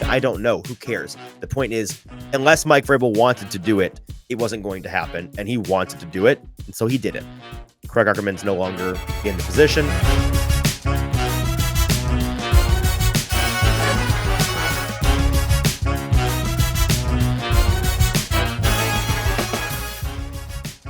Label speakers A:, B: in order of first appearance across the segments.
A: I don't know. Who cares? The point is, unless Mike Vrabel wanted to do it, it wasn't going to happen, and he wanted to do it, and so he did it. Craig Aukerman's no longer in the position.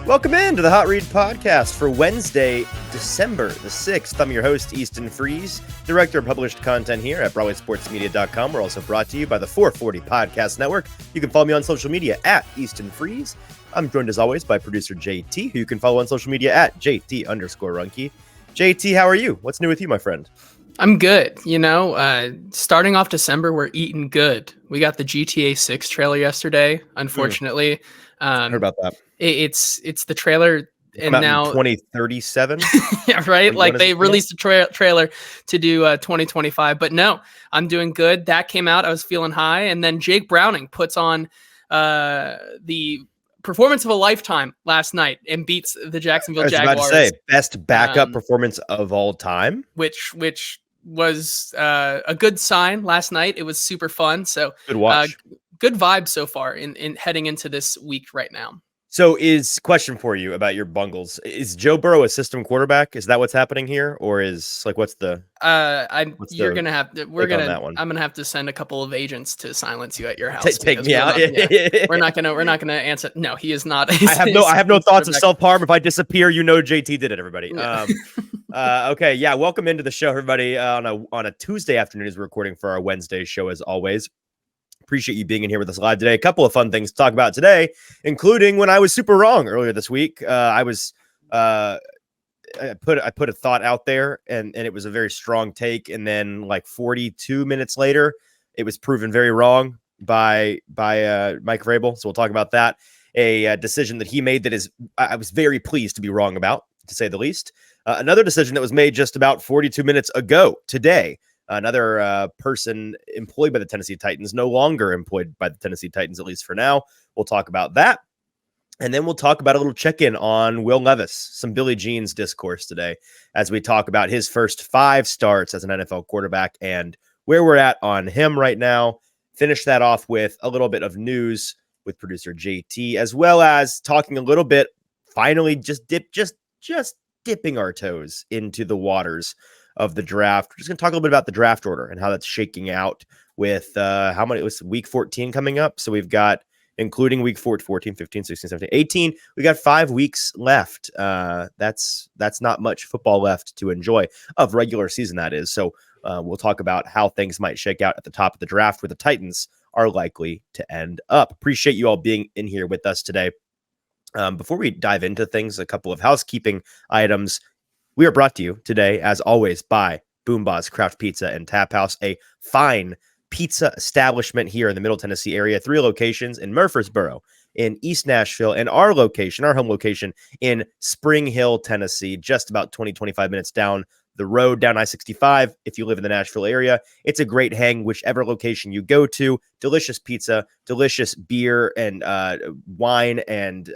A: Welcome into the Hot Read Podcast for Wednesday, December the 6th. I'm your host, Easton Freeze, Director of Published Content here at BroadwaySportsMedia.com. We're also brought to you by the 440 Podcast Network. You can follow me on social media at Easton Freeze. I'm joined as always by producer JT, who you can follow on social media at JT_Runke. JT, how are you? What's new with you, my friend?
B: I'm good. Starting off December, we're eating good. We got the GTA 6 trailer yesterday, unfortunately.
A: I heard about that.
B: It's the trailer, and now
A: 2037.
B: Yeah, right. Like they released a trailer to do 2025, but no, I'm doing good. That came out. I was feeling high, and then Jake Browning puts on the performance of a lifetime last night and beats the Jacksonville Jaguars.
A: I was about to say best backup performance of all time,
B: which was a good sign last night. It was super fun. So
A: good watch.
B: Good vibes so far in heading into this week right now.
A: So question for you about your Bungles. Is Joe Burrow a system quarterback? Is that what's happening here? Or is what's the
B: I'm gonna have to send a couple of agents to silence you at your house.
A: Take me out.
B: We're not gonna answer. No, he is not.
A: I have no thoughts of self-harm. If I disappear, JT did it, everybody.
B: Yeah.
A: Okay. Yeah. Welcome into the show, everybody. On a Tuesday afternoon as we're recording for our Wednesday show as always. Appreciate you being in here with us live today. A couple of fun things to talk about today, including when I was super wrong earlier this week. I put a thought out there and it was a very strong take. And then like 42 minutes later, it was proven very wrong by Mike Vrabel. So we'll talk about that. A decision that he made that I was very pleased to be wrong about, to say the least. Another decision that was made just about 42 minutes ago today. Another person employed by the Tennessee Titans, no longer employed by the Tennessee Titans, at least for now. We'll talk about that. And then we'll talk about a little check-in on Will Levis, some Billie Jean's discourse today, as we talk about his first 5 starts as an NFL quarterback and where we're at on him right now. Finish that off with a little bit of news with producer JT, as well as talking a little bit, finally just dipping our toes into the waters of the draft. We're just going to talk a little bit about the draft order and how that's shaking out with it was week 14 coming up. So we've got, including week 14, 15, 16, 17, 18, we got 5 weeks left. That's not much football left to enjoy of regular season, that is. So we'll talk about how things might shake out at the top of the draft where the Titans are likely to end up. Appreciate you all being in here with us today. Before we dive into things, a couple of housekeeping items. We are brought to you today, as always, by BoomBozz Craft Pizza and Taphouse, a fine pizza establishment here in the Middle Tennessee area. 3 locations in Murfreesboro, in East Nashville, and our home location in Spring Hill, Tennessee, just about 20-25 minutes down the road, down I-65. If you live in the Nashville area, it's a great hang, whichever location you go to. Delicious pizza, delicious beer and wine and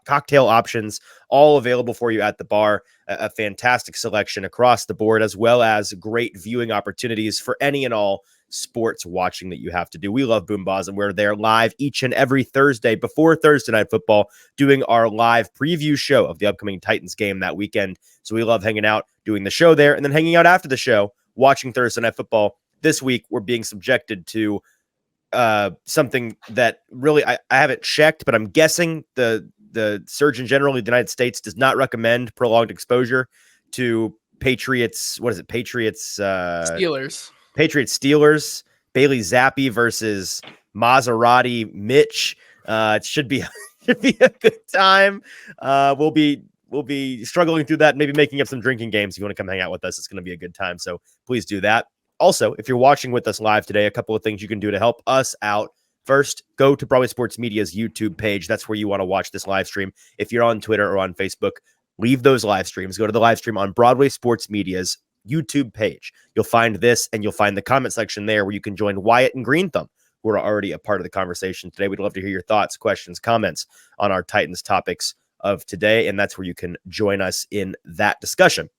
A: cocktail options, all available for you at the bar. A fantastic selection across the board, as well as great viewing opportunities for any and all sports watching that you have to do. We love BoomBozz, and we're there live each and every Thursday before Thursday Night Football, doing our live preview show of the upcoming Titans game that weekend. So we love hanging out, doing the show there, and then hanging out after the show, watching Thursday Night Football. This week, we're being subjected to something that really I haven't checked, but I'm guessing the Surgeon General of the United States does not recommend prolonged exposure to Patriots. What is it?
B: Steelers.
A: Bailey Zappi versus Maserati Mitch. It should be a good time. We'll be struggling through that, maybe making up some drinking games. If you want to come hang out with us, it's going to be a good time. So please do that. Also, if you're watching with us live today, a couple of things you can do to help us out. First, go to Broadway Sports Media's YouTube page. That's where you want to watch this live stream. If you're on Twitter or on Facebook, leave those live streams. Go to the live stream on Broadway Sports Media's YouTube page. You'll find this, and you'll find the comment section there where you can join Wyatt and Green Thumb, who are already a part of the conversation today. We'd love to hear your thoughts, questions, comments on our Titans topics of today, and that's where you can join us in that discussion.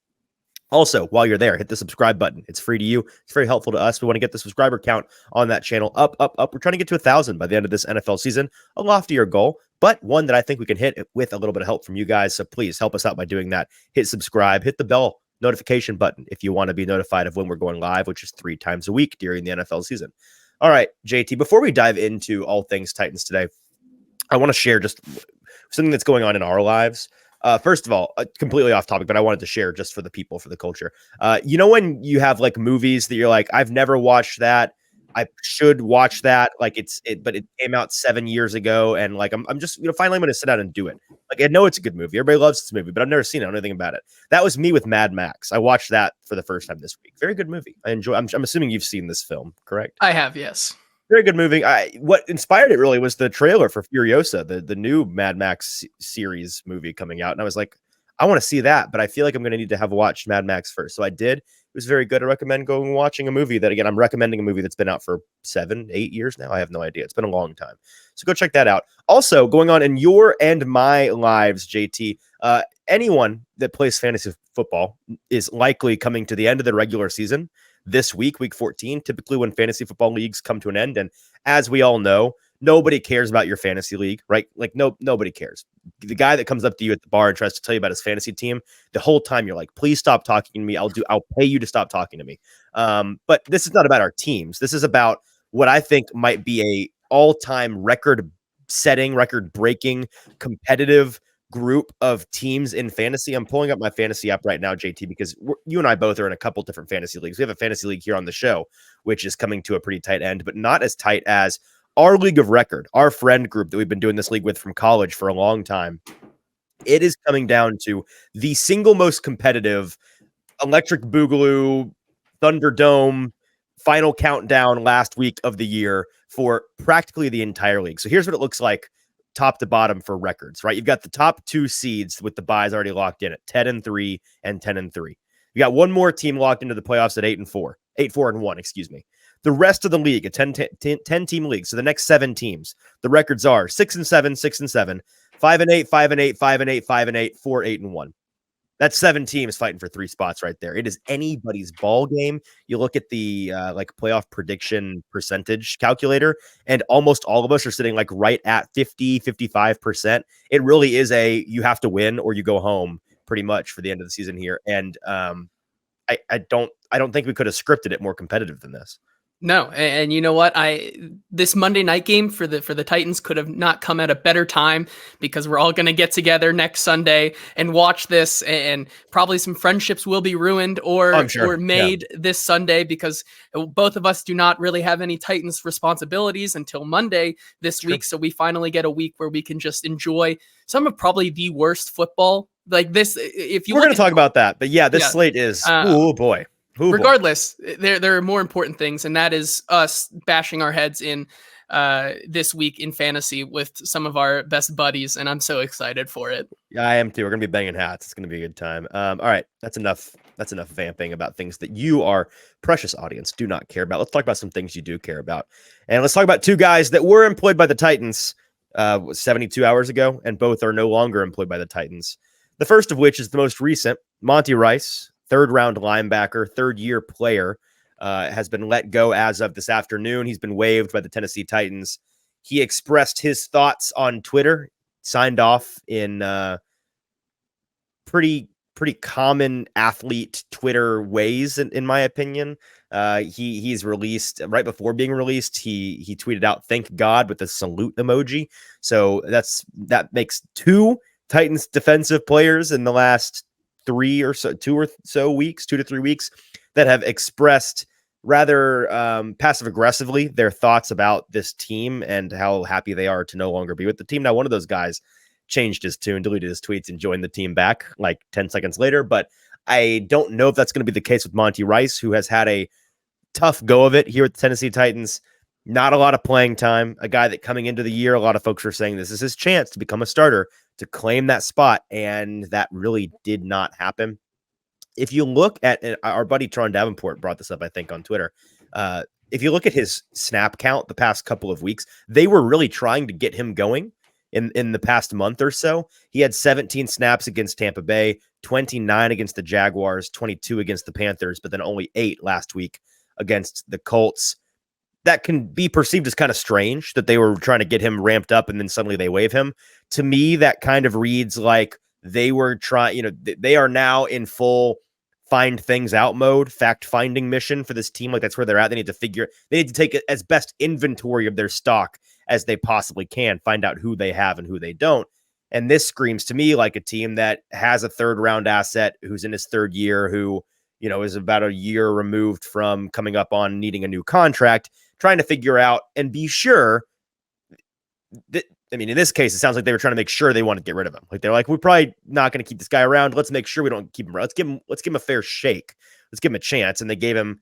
A: Also, while you're there, hit the subscribe button. It's free to you. It's very helpful to us. We want to get the subscriber count on that channel up. We're trying to get to 1,000 by the end of this NFL season. A loftier goal, but one that I think we can hit with a little bit of help from you guys. So please help us out by doing that. Hit subscribe, hit the bell notification button if you want to be notified of when we're going live, which is 3 times a week during the NFL season. All right, JT, before we dive into all things Titans today, I want to share just something that's going on in our lives. First of all, completely off topic, but I wanted to share just for the people, for the culture. You know, when you have like movies that you're like, I've never watched that, I should watch that. Like but it came out 7 years ago, and like I'm just finally I'm going to sit down and do it. Like I know it's a good movie, everybody loves this movie, but I've never seen it. I don't know anything about it. That was me with Mad Max. I watched that for the first time this week. Very good movie. I enjoy. I'm assuming you've seen this film, correct?
B: I have, yes.
A: Very good movie. What inspired it really was the trailer for Furiosa, the new Mad Max series movie coming out. And I was like, I want to see that, but I feel like I'm going to need to have watched Mad Max first. So I did. It was very good. I recommend going and watching a movie that, again, I'm recommending a movie that's been out for 7, 8 years now. I have no idea. It's been a long time. So go check that out. Also, going on in your and my lives, JT, anyone that plays fantasy football is likely coming to the end of the regular season this week, week 14, typically when fantasy football leagues come to an end. And as we all know, nobody cares about your fantasy league, right? Like nobody cares. The guy that comes up to you at the bar and tries to tell you about his fantasy team, the whole time you're like, please stop talking to me. I'll pay you to stop talking to me. But this is not about our teams. This is about what I think might be a all-time record-setting, record-breaking, competitive group of teams in fantasy. I'm pulling up my fantasy app right now, JT, because you and I both are in a couple different fantasy leagues. We have a fantasy league here on the show, which is coming to a pretty tight end, but not as tight as our league of record, our friend group that we've been doing this league with from college for a long time. It is coming down to the single most competitive Electric Boogaloo Thunderdome final countdown last week of the year for practically the entire league. So here's what it looks like top to bottom for records, right? You've got the top 2 seeds with the buys already locked in at 10-3 and 10-3. You got one more team locked into the playoffs at 8-4-1, excuse me. The rest of the league, a 10 team league. So the next 7 teams, the records are 6-7, 6-7, 5-8, 5-8, 5-8, 5-8, 4-8-1. That's 7 teams fighting for 3 spots right there. It is anybody's ball game. You look at the like playoff prediction percentage calculator, and almost all of us are sitting like right at 50, 55%. It really is you have to win or you go home pretty much for the end of the season here. And I don't think we could have scripted it more competitive than this.
B: No, and you know what? This Monday night game for the Titans could have not come at a better time, because we're all going to get together next Sunday and watch this, and probably some friendships will be ruined or made this Sunday, because both of us do not really have any Titans responsibilities until Monday this week. So we finally get a week where we can just enjoy some of probably the worst football like this. If you
A: we're going to talk about that, but this slate is oh boy.
B: Regardless, there are more important things, and that is us bashing our heads in this week in fantasy with some of our best buddies, and I'm so excited for it.
A: Yeah, I am too. We're gonna be banging hats. It's gonna be a good time. All right, that's enough. That's enough vamping about things that you, our precious audience, do not care about. Let's talk about some things you do care about, and let's talk about 2 guys that were employed by the Titans 72 hours ago, and both are no longer employed by the Titans. The first of which is the most recent, Monty Rice. 3rd-round linebacker, 3rd-year player, has been let go as of this afternoon. He's been waived by the Tennessee Titans. He expressed his thoughts on Twitter, signed off in pretty common athlete Twitter ways, in my opinion. He's released right before being released. He tweeted out "Thank God" with a salute emoji. So that makes 2 Titans defensive players in the last 2 to 3 weeks that have expressed rather passive aggressively their thoughts about this team and how happy they are to no longer be with the team. Now, one of those guys changed his tune, deleted his tweets, and joined the team back like 10 seconds later. But I don't know if that's going to be the case with Monty Rice, who has had a tough go of it here at the Tennessee Titans. Not a lot of playing time. A guy that coming into the year, a lot of folks are saying this is his chance to become a starter, to claim that spot, and that really did not happen. If you look at our buddy Tron Davenport brought this up, I think, on Twitter. If you look at his snap count the past couple of weeks, they were really trying to get him going. in the past month or so. He had 17 snaps against Tampa Bay, 29 against the Jaguars, 22 against the Panthers, but then only 8 last week against the Colts. That can be perceived as kind of strange that they were trying to get him ramped up and then suddenly they waive him. To me, that kind of reads like they were trying, they are now in full find things out mode, fact finding mission for this team. Like that's where they're at. They need to take as best inventory of their stock as they possibly can, find out who they have and who they don't. And this screams to me like a team that has a 3rd round asset who's in his 3rd year, who, is about a year removed from coming up on needing a new contract, trying to figure out and be sure that, in this case, it sounds like they were trying to make sure they wanted to get rid of him. Like they're like, we're probably not going to keep this guy around. Let's make sure we don't keep him around. Let's give him a fair shake. Let's give him a chance. And they gave him,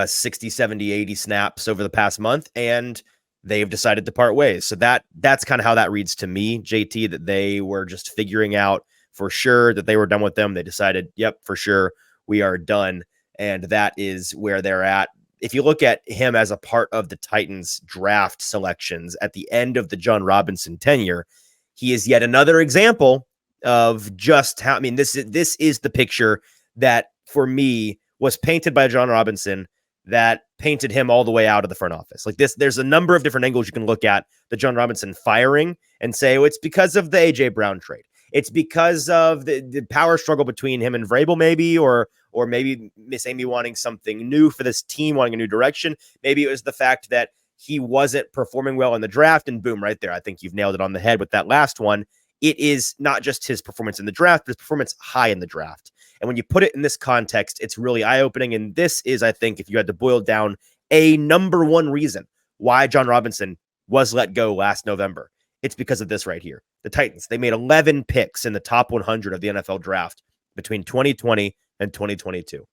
A: 60, 70, 80 snaps over the past month, and they've decided to part ways. So that's kind of how that reads to me, JT, that they were just figuring out for sure that they were done with them. They decided, yep, for sure, we are done. And that is where they're at. If you look at him as a part of the Titans draft selections at the end of the Jon Robinson tenure, he is yet another example of just how, this is the picture that for me was painted by Jon Robinson that painted him all the way out of the front office. Like this, there's a number of different angles you can look at the Jon Robinson firing and say, oh, it's because of the AJ Brown trade. It's because of the power struggle between him and Vrabel, maybe, or maybe Miss Amy wanting something new for this team, wanting a new direction. Maybe it was the fact that he wasn't performing well in the draft, and boom, right there. I think you've nailed it on the head with that last one. It is not just his performance in the draft, but his performance high in the draft. And when you put it in this context, it's really eye-opening. And this is, I think, if you had to boil down a number one reason why Jon Robinson was let go last November, it's because of this right here. The Titans, they made 11 picks in the top 100 of the NFL draft between 2020 and 2022.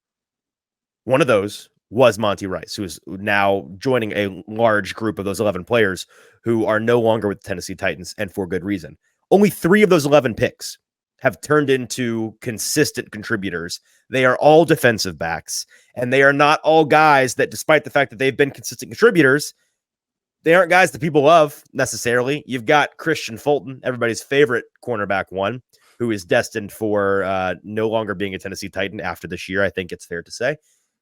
A: One of those was Monty Rice, who is now joining a large group of those 11 players who are no longer with the Tennessee Titans, and for good reason. Only 3 of those 11 picks have turned into consistent contributors. They are all defensive backs, and they are not all guys that, despite the fact that they've been consistent contributors, they aren't guys that people love necessarily. You've got Christian Fulton, everybody's favorite cornerback one, who is destined for no longer being a Tennessee Titan after this year, I think it's fair to say.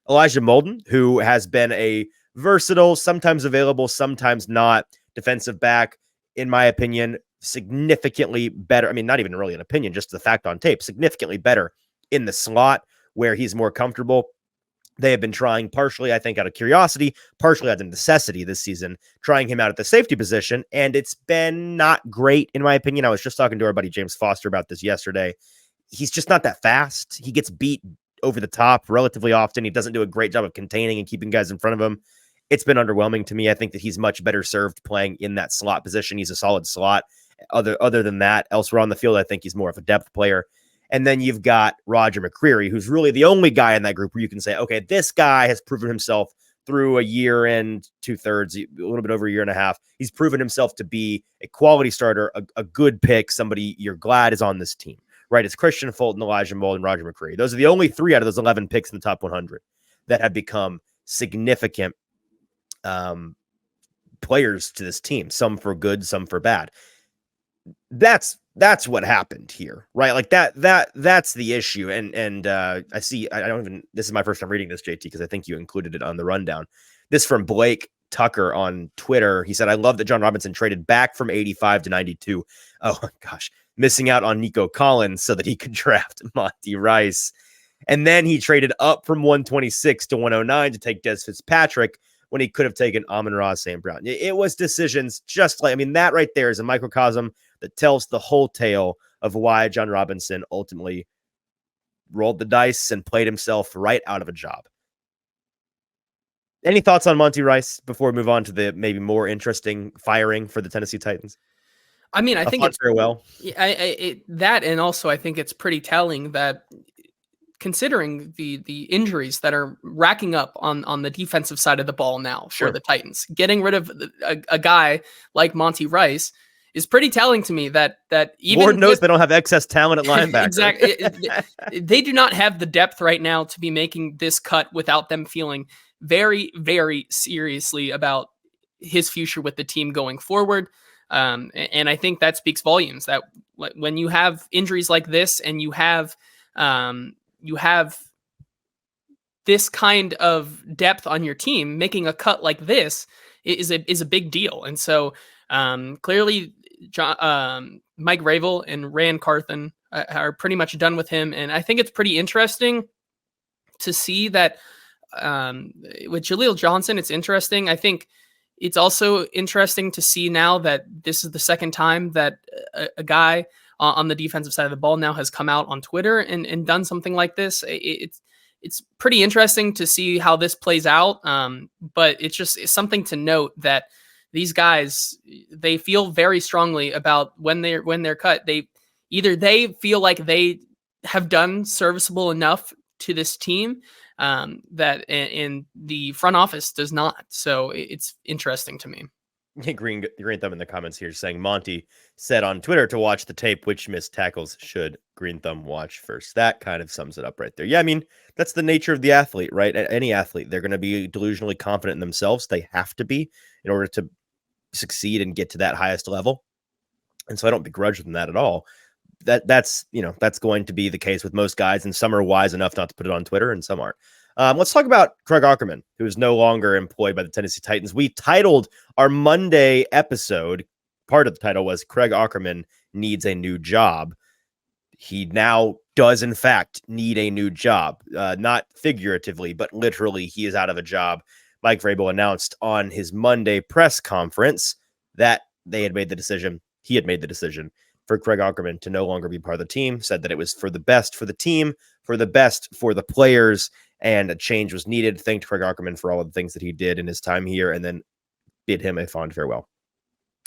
A: Elijah Molden, who has been a versatile, sometimes available, sometimes not defensive back, in my opinion, significantly better. Not even really an opinion, just the fact on tape, significantly better in the slot where he's more comfortable. They have been trying, partially, I think, out of curiosity, partially out of necessity this season, trying him out at the safety position, and it's been not great, in my opinion. I was just talking to our buddy James Foster about this yesterday. He's just not that fast. He gets beat over the top relatively often. He doesn't do a great job of containing and keeping guys in front of him. It's been underwhelming to me. I think that he's much better served playing in that slot position. He's a solid slot. Other than that, elsewhere on the field, I think he's more of a depth player. And then you've got Roger McCreary, who's really the only guy in that group where you can say, okay, this guy has proven himself through a year and 2/3, a little bit over a year and a half. He's proven himself to be a quality starter, a good pick, somebody you're glad is on this team, right? It's Christian Fulton, Elijah Molden, and Roger McCreary. Those are the only 3 out of those 11 picks in the top 100 that have become significant players to this team, some for good, some for bad. That's what happened here, right? Like that's the issue. And I see, this is my first time reading this, JT, because I think you included it on the rundown. This from Blake Tucker on Twitter. He said, I love that Jon Robinson traded back from 85 to 92. Oh gosh, missing out on Nico Collins so that he could draft Monty Rice. And then he traded up from 126 to 109 to take Des Fitzpatrick when he could have taken Amon-Ra St. Brown. It was decisions just like, that right there is a microcosm that tells the whole tale of why Jon Robinson ultimately rolled the dice and played himself right out of a job. Any thoughts on Monty Rice before we move on to the maybe more interesting firing for the Tennessee Titans?
B: I think it's
A: very well.
B: That, and also I think it's pretty telling that, considering the injuries that are racking up on the defensive side of the ball now for the Titans, getting rid of a guy like Monty Rice is pretty telling to me that even
A: Lord knows they don't have excess talent at linebacker.
B: Exactly. They do not have the depth right now to be making this cut without them feeling very, very seriously about his future with the team going forward. And I think that speaks volumes, that when you have injuries like this and you have this kind of depth on your team, making a cut like this is a big deal. And so clearly Mike Vrabel and Rand Carthen are pretty much done with him. And I think it's pretty interesting to see that with Jaleel Johnson, it's interesting. I think it's also interesting to see now that this is the second time that a guy on the defensive side of the ball now has come out on Twitter and done something like this. It's pretty interesting to see how this plays out. But it's something to note that these guys, they feel very strongly about when they're cut. They feel like they have done serviceable enough to this team that in the front office does not. So it's interesting to me.
A: Green Thumb in the comments here saying Monty said on Twitter to watch the tape, which missed tackles should Green Thumb watch first. That kind of sums it up right there. Yeah, I mean, that's the nature of the athlete, right? Any athlete, they're going to be delusionally confident in themselves. They have to be in order to succeed and get to that highest level. And so I don't begrudge them that at all. That's going to be the case with most guys, and some are wise enough not to put it on Twitter and some aren't. Let's talk about Craig Aukerman, who is no longer employed by the Tennessee Titans. We titled our Monday episode, part of the title was Craig Aukerman Needs a New Job. He now does, in fact, need a new job. Not figuratively, but literally, he is out of a job. Mike Vrabel announced on his Monday press conference that he had made the decision for Craig Aukerman to no longer be part of the team, said that it was for the best for the team, for the best for the players, and a change was needed. Thanked Craig Aukerman for all of the things that he did in his time here, and then bid him a fond farewell.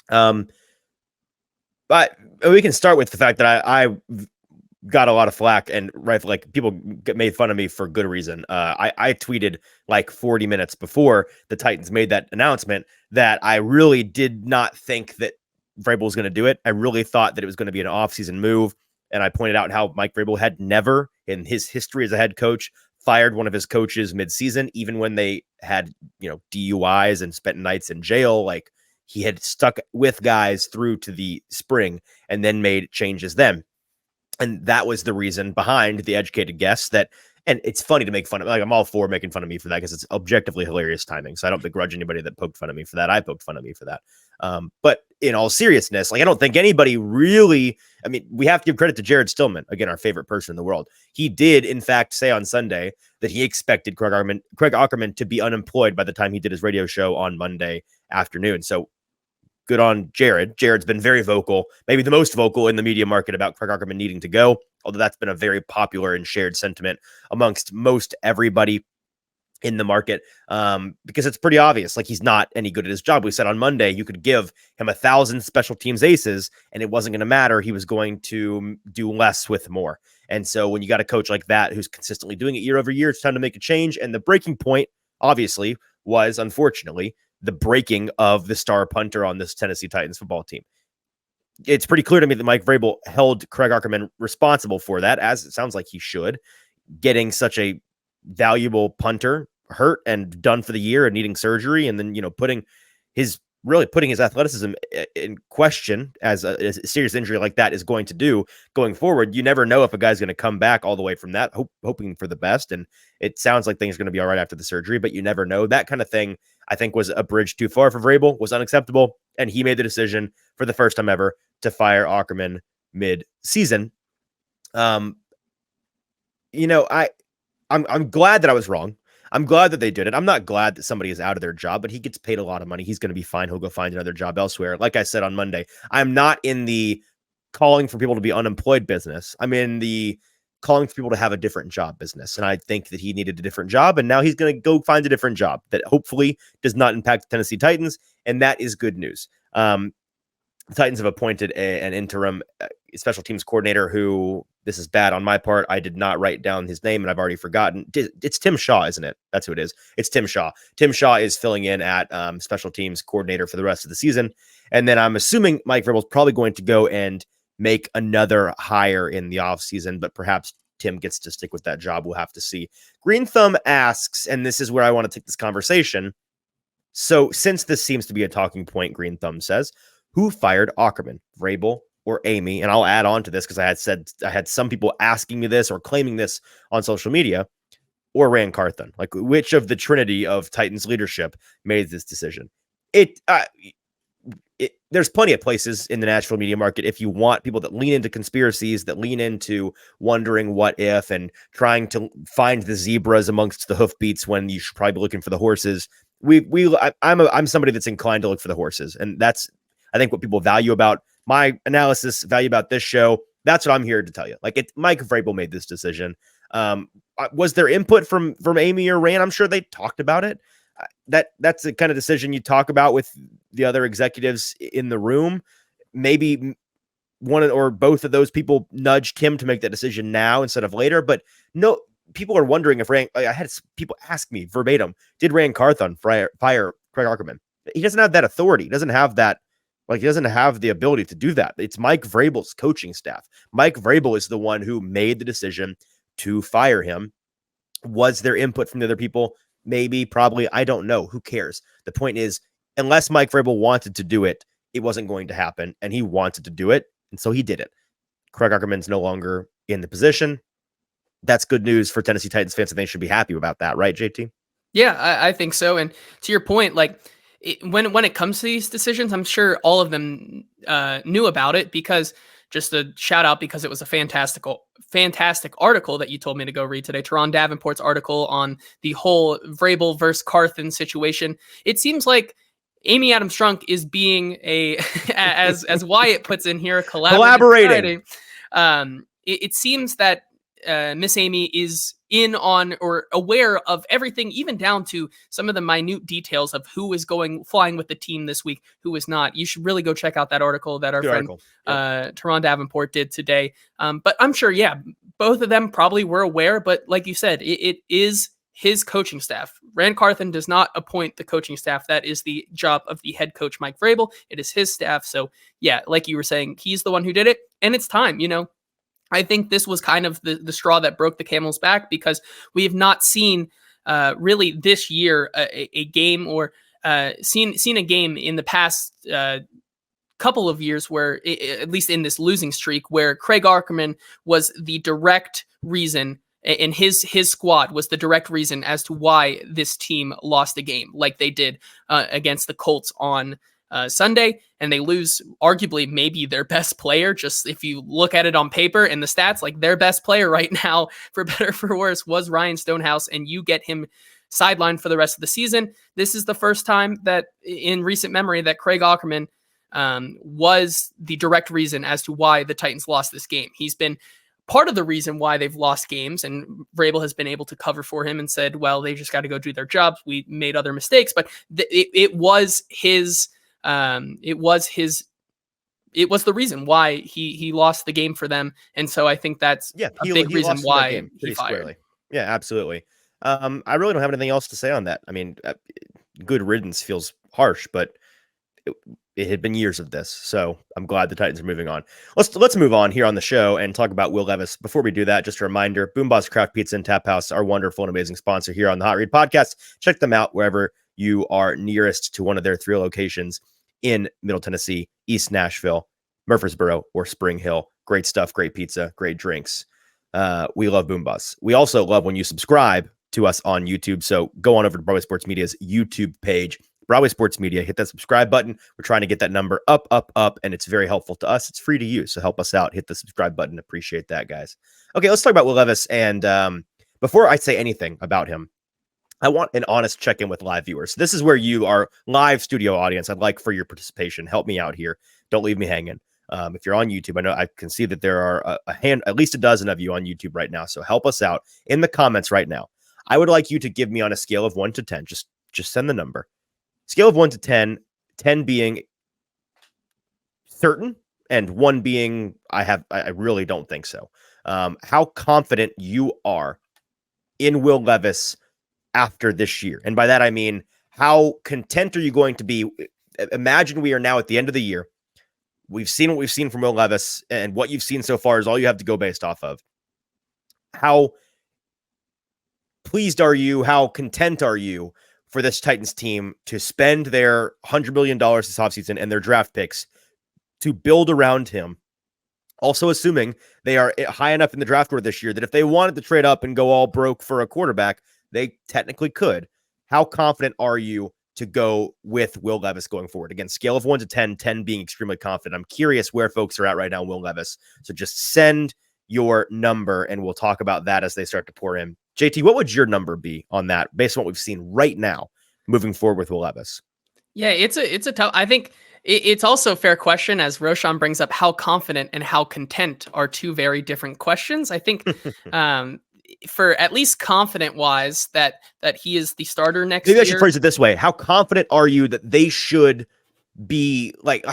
A: But we can start with the fact that I got a lot of flack, and people made fun of me for good reason. I tweeted like 40 minutes before the Titans made that announcement that I really did not think that Vrabel was going to do it. I really thought that it was going to be an offseason move. And I pointed out how Mike Vrabel had never in his history as a head coach fired one of his coaches midseason, even when they had, DUIs and spent nights in jail. Like, he had stuck with guys through to the spring and then made changes then. And that was the reason behind the educated guess that, and it's funny to make fun of, like, I'm all for making fun of me for that because it's objectively hilarious timing. So I don't begrudge anybody that poked fun of me for that. I poked fun of me for that. But in all seriousness, I don't think anybody really, we have to give credit to Jared Stillman, again, our favorite person in the world. He did, in fact, say on Sunday that he expected Craig Aukerman to be unemployed by the time he did his radio show on Monday afternoon. So good on Jared. Jared's been very vocal, maybe the most vocal in the media market about Craig Aukerman needing to go, although that's been a very popular and shared sentiment amongst most everybody in the market, because it's pretty obvious, he's not any good at his job. We said on Monday, you could give him 1,000 special teams aces and it wasn't going to matter. He was going to do less with more. And so when you got a coach like that, who's consistently doing it year over year, it's time to make a change. And the breaking point, obviously, was unfortunately the breaking of the star punter on this Tennessee Titans football team. It's pretty clear to me that Mike Vrabel held Craig Aukerman responsible for that, as it sounds like he should, getting such a valuable punter hurt and done for the year and needing surgery, and then putting his athleticism in question, as a serious injury like that is going to do going forward. You never know if a guy's going to come back all the way from that, hoping for the best, and it sounds like things are going to be all right after the surgery, but you never know. That kind of thing, I think, was a bridge too far for Vrabel, was unacceptable, and he made the decision for the first time ever to fire Aukerman mid-season. I'm glad that I was wrong. I'm glad that they did it. I'm not glad that somebody is out of their job, but he gets paid a lot of money. He's going to be fine. He'll go find another job elsewhere. Like I said on Monday, I'm not in the calling for people to be unemployed business. I'm in the calling for people to have a different job business. And I think that he needed a different job, and now he's going to go find a different job that hopefully does not impact the Tennessee Titans. And that is good news. The Titans have appointed an interim special teams coordinator who, this is bad on my part, I did not write down his name and I've already forgotten. It's Tim Shaw, isn't it? That's who it is. It's Tim Shaw. Tim Shaw is filling in at special teams coordinator for the rest of the season. And then I'm assuming Mike Vrabel is probably going to go and make another hire in the offseason, but perhaps Tim gets to stick with that job. We'll have to see. Green Thumb asks, and this is where I want to take this conversation. So since this seems to be a talking point, Green Thumb says, who fired Aukerman, Vrabel or Amy? And I'll add on to this because I had some people asking me this or claiming this on social media, or Ran Carthon. Like, which of the trinity of Titans leadership made this decision? There's plenty of places in the Nashville media market if you want people that lean into conspiracies, that lean into wondering what if and trying to find the zebras amongst the hoofbeats when you should probably be looking for the horses. I'm somebody that's inclined to look for the horses, and that's, I think, what people value about my analysis, value about this show. That's what I'm here to tell you. Like, Mike Vrabel made this decision. Was there input from Amy or Rand? I'm sure they talked about it. That's the kind of decision you talk about with the other executives in the room. Maybe one or both of those people nudged him to make that decision now instead of later. But no, people are wondering if I had people ask me verbatim, did Ran Carthon fire Craig Aukerman? He doesn't have that authority. He doesn't have that. Like, he doesn't have the ability to do that. It's Mike Vrabel's coaching staff. Mike Vrabel is the one who made the decision to fire him. Was there input from the other people? Maybe, probably. I don't know. Who cares? The point is, unless Mike Vrabel wanted to do it, it wasn't going to happen, and he wanted to do it, and so he did it. Craig Aukerman's no longer in the position. That's good news for Tennessee Titans fans, and they should be happy about that, right, JT?
B: Yeah, I think so. And to your point, like, when it comes to these decisions, I'm sure all of them knew about it, because just a shout out, because it was a fantastic article that you told me to go read today. Teron Davenport's article on the whole Vrabel versus Carthon situation. It seems like Amy Adams Strunk is being as Wyatt puts in here, collaborating. It seems that Miss Amy is in on or aware of everything, even down to some of the minute details of who is flying with the team this week, who is not. You should really go check out that article that our friend Teron Davenport did today. But I'm sure, yeah, both of them probably were aware. But like you said, it is his coaching staff. Ran Carthon does not appoint the coaching staff. That is the job of the head coach, Mike Vrabel. It is his staff. So yeah, like you were saying, he's the one who did it, and it's time, I think this was kind of the straw that broke the camel's back, because we have not seen really this year a game or seen a game in the past couple of years where, at least in this losing streak, where Craig Aukerman was the direct reason, and his squad was the direct reason as to why this team lost a game, like they did against the Colts on Sunday, and they lose arguably maybe their best player. Just if you look at it on paper and the stats, like, their best player right now, for better or for worse, was Ryan Stonehouse, and you get him sidelined for the rest of the season. This is the first time that in recent memory that Craig Aukerman was the direct reason as to why the Titans lost this game. He's been part of the reason why they've lost games, and Vrabel has been able to cover for him and said, well, they just got to go do their jobs. We made other mistakes, but it was his it was the reason why he lost the game for them. And so I think that's a big reason why he fired.
A: Squarely. Yeah, absolutely. I really don't have anything else to say on that. I mean, good riddance feels harsh, but it had been years of this, so I'm glad the Titans are moving on. Let's move on here on the show and talk about Will Levis. Before we do that, just a reminder, BoomBozz Craft Pizza and Taphouse, our wonderful and amazing sponsor here on the Hot Read Podcast. Check them out wherever you are nearest to one of their 3 locations in Middle Tennessee, East Nashville, Murfreesboro, or Spring Hill. Great stuff, great pizza, great drinks. We love BoomBozz. We also love when you subscribe to us on YouTube. So go on over to Broadway Sports Media's YouTube page, Broadway Sports Media, hit that subscribe button. We're trying to get that number up, and it's very helpful to us. It's free to use, so help us out. Hit the subscribe button. Appreciate that, guys. Okay, let's talk about Will Levis. And before I say anything about him, I want an honest check-in with live viewers. This is where you are live studio audience. I'd like for your participation. Help me out here. Don't leave me hanging. If you're on YouTube, I know I can see that there are at least a dozen of you on YouTube right now. So help us out in the comments right now. I would like you to give me on a scale of 1 to 10. Just send the number. Scale of 1 to 10, 10 being certain and 1 being I really don't think so. How confident you are in Will Levis after this year. And by that, I mean, how content are you going to be? Imagine we are now at the end of the year. We've seen what we've seen from Will Levis, and what you've seen so far is all you have to go based off of. How pleased are you? How content are you for this Titans team to spend their $100 million this offseason and their draft picks to build around him. Also assuming they are high enough in the draft order this year that if they wanted to trade up and go all broke for a quarterback, they technically could. How confident are you to go with Will Levis going forward? Again, scale of 1 to 10, 10 being extremely confident. I'm curious where folks are at right now, Will Levis. So just send your number and we'll talk about that as they start to pour in. JT, what would your number be on that based on what we've seen right now moving forward with Will Levis?
B: Yeah, it's a tough, I think it's also a fair question, as Roshan brings up, how confident and how content are two very different questions. I think for at least confident wise that he is the starter next year.
A: Maybe I should phrase it this way. How confident are you that they should be, like,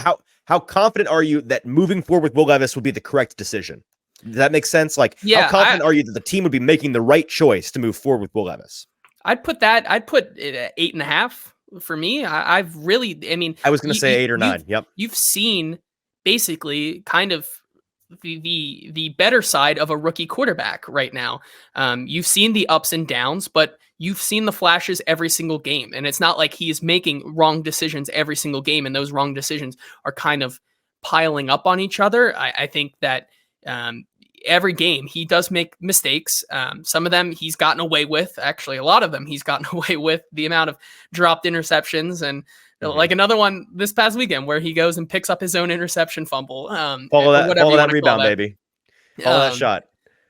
A: how confident are you that moving forward with Will Levis would be the correct decision? Does that make sense? Like, how confident are you that the team would be making the right choice to move forward with Will Levis?
B: I'd put it at 8.5. For me, I was
A: going to say 8 or 9. Yep.
B: You've seen basically kind of the better side of a rookie quarterback right now. You've seen the ups and downs, but you've seen the flashes every single game. And it's not like he is making wrong decisions every single game. And those wrong decisions are kind of piling up on each other. I think that every game he does make mistakes. Some of them he's gotten away with. Actually, a lot of them he's gotten away with. The amount of dropped interceptions and like another one this past weekend where he goes and picks up his own interception fumble.
A: Follow that rebound, baby. Follow that shot.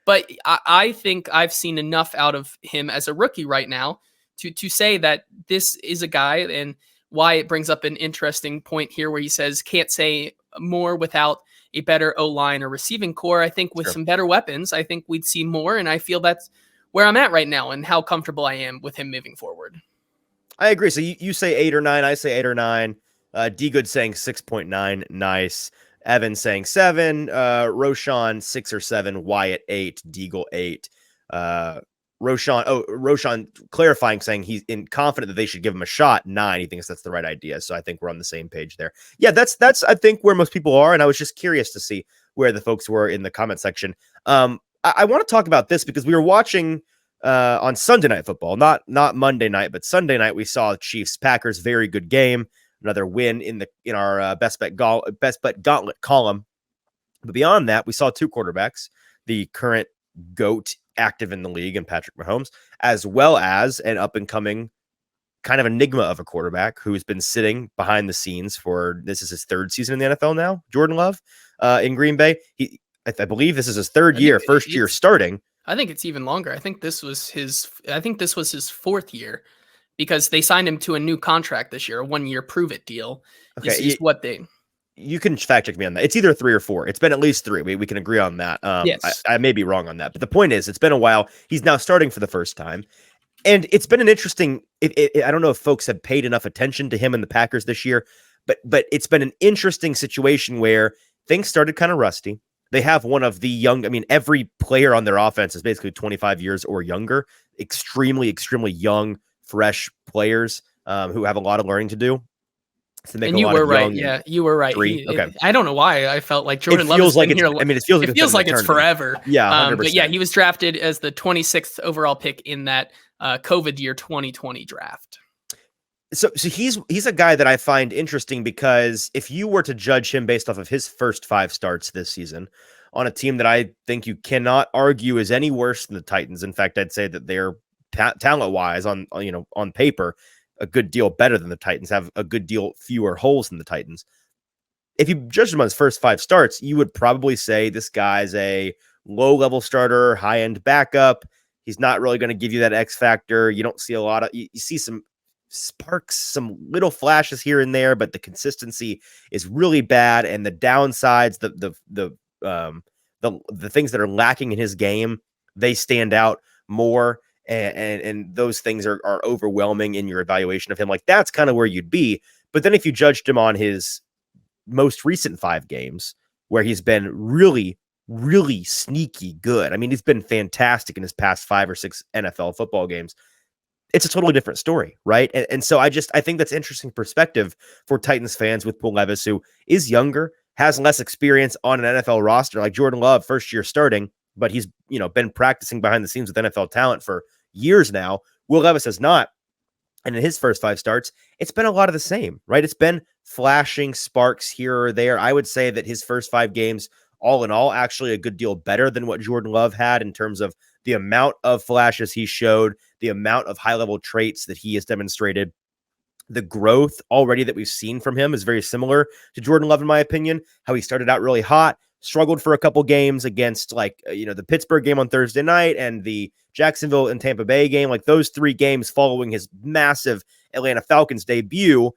B: But I think I've seen enough out of him as a rookie right now to say that this is a guy, and why it brings up an interesting point here where he says can't say more without a better O-line or receiving core. I think with some better weapons, I think we'd see more. And I feel that's where I'm at right now and how comfortable I am with him moving forward.
A: I agree. So you say 8 or 9, I say 8 or 9. D Good saying 6.9. Nice. Evan saying 7. Roshan 6 or 7. Wyatt 8. Deagle 8. Roshan clarifying, saying he's confident that they should give him a shot. 9. He thinks that's the right idea. So I think we're on the same page there. Yeah, that's I think where most people are. And I was just curious to see where the folks were in the comment section. I want to talk about this because we were watching on Sunday Night Football, not Monday night, but Sunday night. We saw Chiefs Packers, very good game, another win in our best bet gauntlet column. But beyond that, we saw two quarterbacks, the current GOAT active in the league and Patrick Mahomes, as well as an up-and-coming kind of enigma of a quarterback who's been sitting behind the scenes this is his third season in the NFL now, Jordan Love, in Green Bay. I believe this is his first year starting.
B: I think it's even longer. I think this was his fourth year because they signed him to a new contract this year, a 1-year prove-it deal.
A: Okay. You can fact check me on that. It's either 3 or 4. It's been at least 3. We can agree on that.
B: Yes.
A: I may be wrong on that, but the point is, it's been a while. He's now starting for the first time, and it's been an interesting. I don't know if folks have paid enough attention to him and the Packers this year, but it's been an interesting situation where things started kind of rusty. They have one of the young. I mean, every player on their offense is basically 25 years or younger. Extremely, extremely young, fresh players who have a lot of learning to do.
B: And you were right. Yeah, you were right. I don't know why I felt like Jordan Love
A: feels like it's, it feels like
B: it's forever.
A: Yeah, 100%.
B: But yeah, he was drafted as the 26th overall pick in that COVID year 2020 draft.
A: So he's a guy that I find interesting because if you were to judge him based off of his first 5 starts this season on a team that I think you cannot argue is any worse than the Titans. In fact, I'd say that they're talent-wise on paper a good deal better than the Titans, have a good deal fewer holes than the Titans. If you judge him on his first 5 starts, you would probably say this guy's a low-level starter, high-end backup. He's not really going to give you that X factor. You don't see a lot of, you see some sparks, some little flashes here and there, but the consistency is really bad. And the downsides, the things that are lacking in his game, they stand out more. And those things are overwhelming in your evaluation of him. Like, that's kind of where you'd be. But then if you judged him on his most recent 5 games, where he's been really, really sneaky good. I mean, he's been fantastic in his past 5 or 6 NFL football games. It's a totally different story, right? And so I think that's interesting perspective for Titans fans with Will Levis, who is younger, has less experience on an NFL roster, like Jordan Love, first year starting, but he's been practicing behind the scenes with NFL talent for years now. Will Levis has not. And in his first 5 starts, it's been a lot of the same, right? It's been flashing sparks here or there. I would say that his first 5 games, all in all, actually a good deal better than what Jordan Love had in terms of the amount of flashes he showed, the amount of high-level traits that he has demonstrated. The growth already that we've seen from him is very similar to Jordan Love, in my opinion. How he started out really hot, struggled for a couple games against the Pittsburgh game on Thursday night and the Jacksonville and Tampa Bay game. Like those 3 games following his massive Atlanta Falcons debut,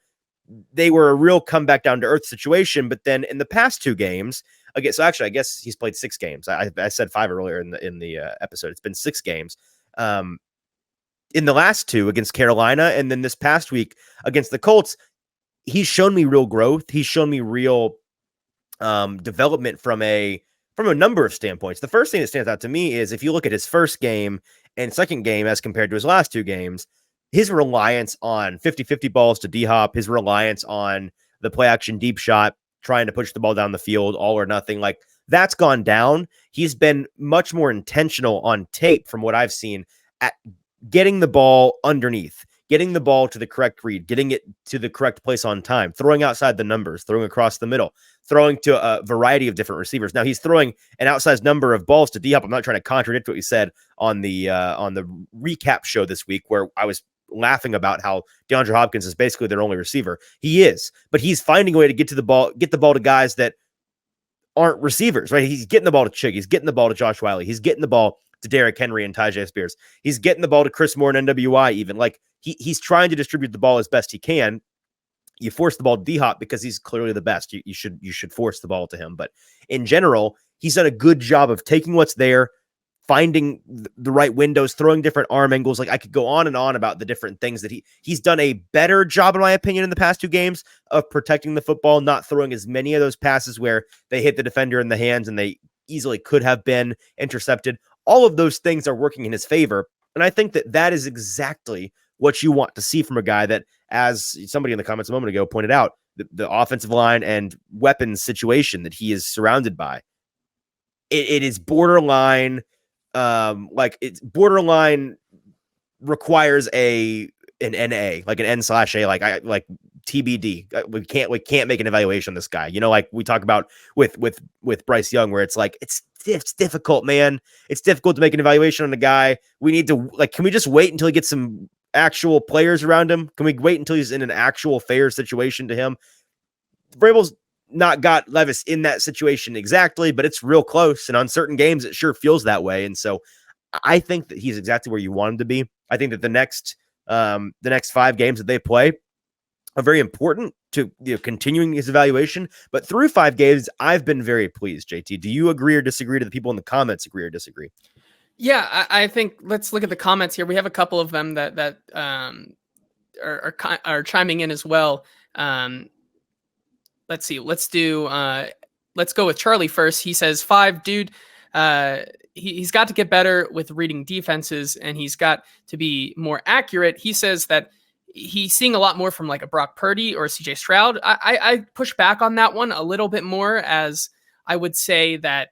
A: they were a real comeback down to earth situation. But then in the past 2 games, again, so actually I guess he's played 6 games. I said 5 earlier in the episode. It's been 6 games. In the last 2 against Carolina and then this past week against the Colts, he's shown me real growth. He's shown me real development from a number of standpoints. The first thing that stands out to me is if you look at his first game and second game as compared to his last 2 games, his reliance on 50-50 balls to D-Hop, his reliance on the play action deep shot, trying to push the ball down the field, all or nothing, like that's gone down. He's been much more intentional on tape from what I've seen at getting the ball underneath, getting the ball to the correct read, getting it to the correct place on time, throwing outside the numbers, throwing across the middle, throwing to a variety of different receivers. Now he's throwing an outsized number of balls to D-Hop. I'm not trying to contradict what you said on the recap show this week, where I was laughing about how DeAndre Hopkins is basically their only receiver. He is, but he's finding a way to get the ball to guys that aren't receivers, right? He's getting the ball to Chig. He's getting the ball to Josh Wiley. He's getting the ball to Derrick Henry and Tyjae Spears. He's getting the ball to Chris Moore and NWI even. Like he's trying to distribute the ball as best he can. You force the ball to D-Hop because he's clearly the best. You should force the ball to him. But in general, he's done a good job of taking what's there, finding the right windows, throwing different arm angles. Like I could go on and on about the different things that he's done a better job, in my opinion, in the past 2 games of protecting the football, not throwing as many of those passes where they hit the defender in the hands and they easily could have been intercepted. All of those things are working in his favor. And I think that is exactly what you want to see from a guy that, as somebody in the comments a moment ago pointed out, the offensive line and weapons situation that he is surrounded by. It is borderline, it's borderline requires an NA, like an N/A, like TBD. We can't make an evaluation on this guy. Like we talk about with Bryce Young, where it's like it's difficult, man. It's difficult to make an evaluation on a guy. We need to can we just wait until he gets some actual players around him? Can we wait until he's in an actual fair situation to him? Vrabel's not got Levis in that situation exactly, but it's real close. And on certain games, it sure feels that way. And so I think that he's exactly where you want him to be. I think that the next 5 games that they play are very important to continuing his evaluation. But through 5 games, I've been very pleased. JT, do you agree or disagree? Do the people in the comments agree or disagree?
B: Yeah, I think let's look at the comments here. We have a couple of them that are chiming in as well. Let's see. Let's go with Charlie first. He says 5, dude. He's got to get better with reading defenses, and he's got to be more accurate. He says that he's seeing a lot more from like a Brock Purdy or a CJ Stroud. I push back on that one a little bit more, as I would say that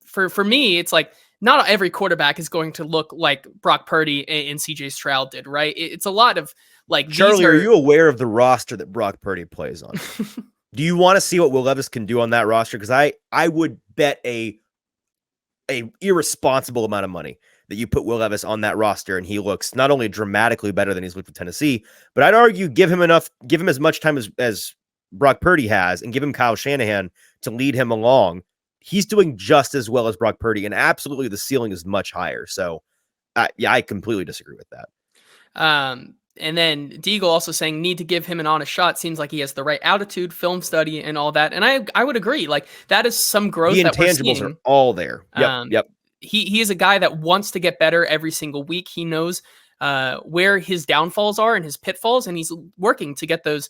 B: for me, it's like not every quarterback is going to look like Brock Purdy and CJ Stroud did, right? It's a lot of like,
A: Charlie, are you aware of the roster that Brock Purdy plays on? Do you want to see what Will Levis can do on that roster? Because I would bet a irresponsible amount of money that you put Will Levis on that roster and he looks not only dramatically better than he's looked with Tennessee, but I'd argue give him as much time as Brock Purdy has and give him Kyle Shanahan to lead him along. He's doing just as well as Brock Purdy, and absolutely the ceiling is much higher. So I completely disagree with that.
B: And then Deagle also saying need to give him an honest shot. Seems like he has the right attitude, film study, and all that. And I would agree. Like that is some growth.
A: The intangibles are all there. Yep.
B: He is a guy that wants to get better every single week. He knows where his downfalls are and his pitfalls, and he's working to get those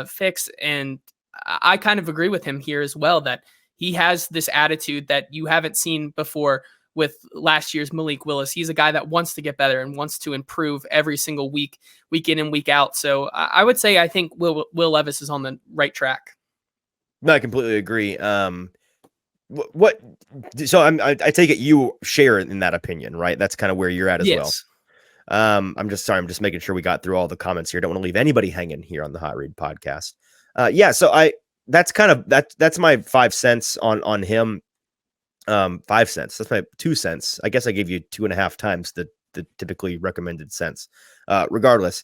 B: fixed. And I kind of agree with him here as well, that he has this attitude that you haven't seen before with last year's Malik Willis. He's a guy that wants to get better and wants to improve every single week in and week out. So I would say I think Will Levis is on the right track.
A: No, I completely agree. So I take it you share in that opinion, right? That's kind of where you're at as well. I'm just making sure we got through all the comments here. Don't want to leave anybody hanging here on the Hot Read podcast. So that's my 5 cents on him. 5 cents. That's my 2 cents. I guess I gave you 2.5 times the typically recommended cents. Regardless,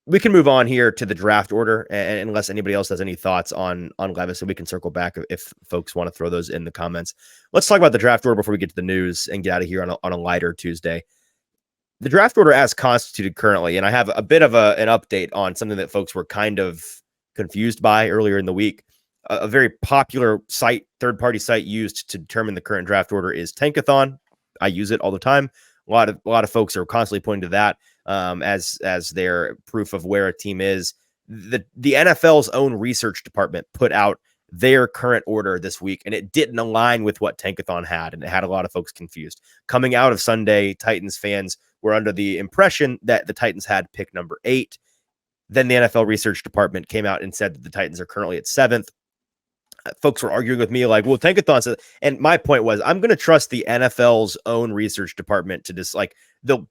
A: we can move on here to the draft order, and unless anybody else has any thoughts on Levis, and we can circle back if folks want to throw those in the comments. Let's talk about the draft order before we get to the news and get out of here on a lighter Tuesday. The draft order as constituted currently, and I have a bit of an update on something that folks were kind of confused by earlier in the week. A very popular site, third-party site used to determine the current draft order is Tankathon. I use it all the time. A lot of folks are constantly pointing to that as their proof of where a team is. The NFL's own research department put out their current order this week, and it didn't align with what Tankathon had, and it had a lot of folks confused. Coming out of Sunday, Titans fans were under the impression that the Titans had pick number 8. Then the NFL research department came out and said that the Titans are currently at 7th. Folks were arguing with me like, well, Tankathon said, and my point was, I'm going to trust the NFL's own research department to just like the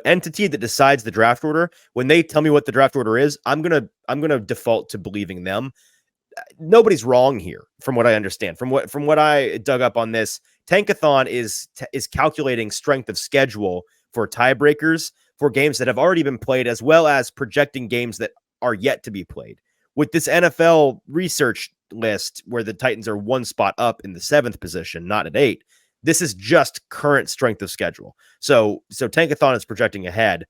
A: entity that decides the draft order. When they tell me what the draft order is, I'm going to default to believing them. Nobody's wrong here from what I understand. From what I dug up on this, Tankathon is calculating strength of schedule for tiebreakers for games that have already been played, as well as projecting games that are yet to be played. With this NFL research list where the Titans are 1 spot up in the 7th position, not at 8, this is just current strength of schedule. So Tankathon is projecting ahead.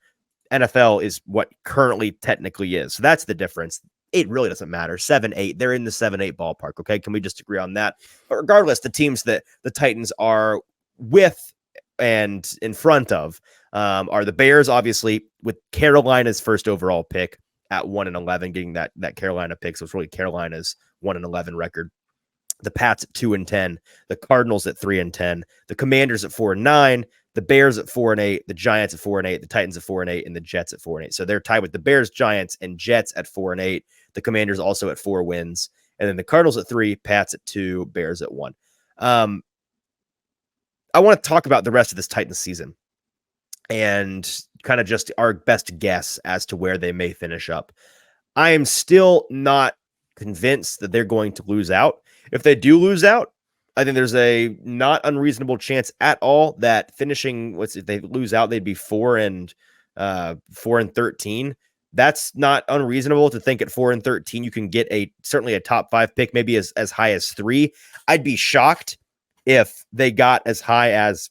A: NFL is what currently technically is. So that's the difference. 8 really doesn't matter. 7, 8, they're in the 7-8 ballpark. Okay. Can we just agree on that? But regardless, the teams that the Titans are with and in front of are the Bears, obviously, with Carolina's first overall pick at 1-11, getting that Carolina pick. So it's really Carolina's 1-11 record. The Pats at 2-10, the Cardinals at 3-10, the Commanders at 4-9, the Bears at 4-8, the Giants at 4-8, the Titans at 4-8, and the Jets at 4-8. So they're tied with the Bears, Giants, and Jets at 4-8. The Commanders also at 4 wins, and then the Cardinals at 3, Pats at 2, Bears at 1. I want to talk about the rest of this Titans season and kind of just our best guess as to where they may finish up. I am still not convinced that they're going to lose out. If they do lose out, I think there's a not unreasonable chance at all that finishing, if they lose out, they'd be 4-13. That's not unreasonable to think at 4-13 you can get certainly a top 5 pick, maybe as high as 3. I'd be shocked if they got as high as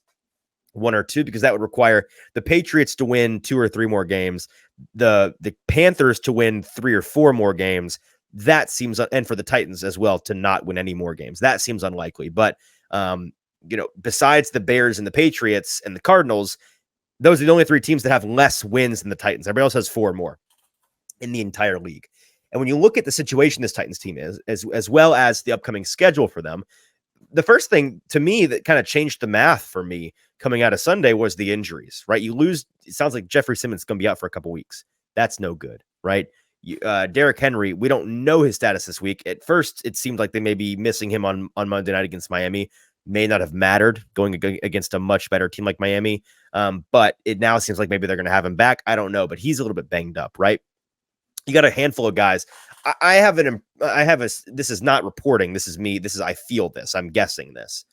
A: 1 or 2, because that would require the Patriots to win 2 or 3 more games, the Panthers to win 3 or 4 more games. That seems, and for the Titans as well to not win any more games. That seems unlikely. But besides the Bears and the Patriots and the Cardinals, those are the only 3 teams that have less wins than the Titans. Everybody else has 4 more in the entire league. And when you look at the situation this Titans team is, as well as the upcoming schedule for them, the first thing to me that kind of changed the math for me coming out of Sunday was the injuries, right? You lose, it sounds like Jeffrey Simmons is going to be out for a couple weeks. That's no good, right? Derrick Henry, we don't know his status this week. At first, it seemed like they may be missing him on Monday night against Miami. May not have mattered going against a much better team like Miami. But it now seems like maybe they're going to have him back. I don't know, but he's a little bit banged up, right? You got a handful of guys. This is not reporting. This is me. I feel this. I'm guessing this.